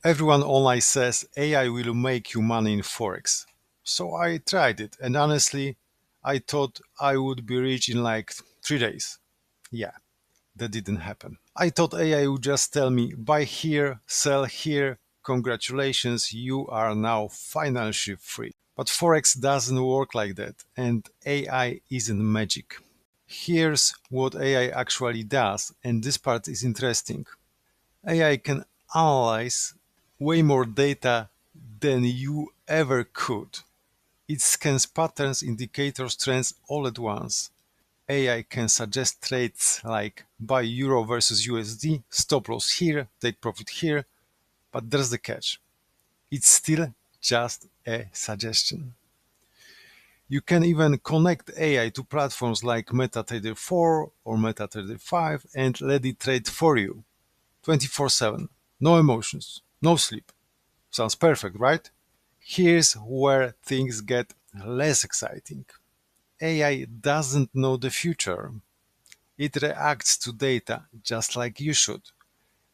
Everyone online says AI will make you money in Forex. So I tried it, and honestly, I thought I would be rich in like 3 days. Yeah, that didn't happen. I thought AI would just tell me, buy here, sell here, congratulations, you are now financially free. But Forex doesn't work like that, and AI isn't magic. Here's what AI actually does, and this part is interesting. AI can analyze way more data than you ever could. It scans patterns, indicators, trends all at once. AI can suggest trades like buy euro versus USD, stop loss here, take profit here, but there's the catch. It's still just a suggestion. You can even connect AI to platforms like MetaTrader 4 or MetaTrader 5 and let it trade for you 24/7. No emotions, no sleep. Sounds perfect, right? Here's where things get less exciting. AI doesn't know the future. It reacts to data just like you should.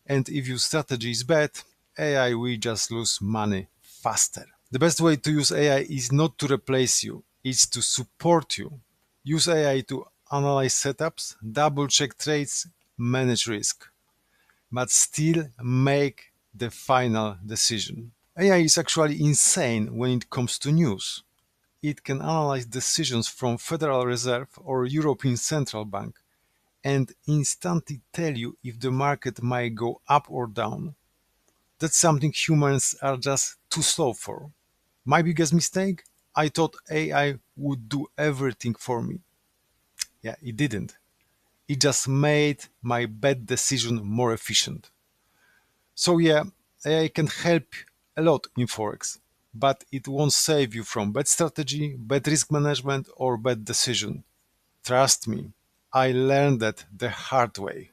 And if your strategy is bad, AI will just lose money faster. The best way to use AI is not to replace you, it's to support you. Use AI to analyze setups, double check trades, manage risk, but still make the final decision. AI is actually insane when it comes to news. It can analyze decisions from Federal Reserve or European Central Bank and instantly tell you if the market might go up or down. That's something humans are just too slow for. My biggest mistake? I thought AI would do everything for me. Yeah, it didn't. It just made my bad decision more efficient. So yeah, AI can help a lot in Forex, but it won't save you from bad strategy, bad risk management, or bad decision. Trust me, I learned that the hard way.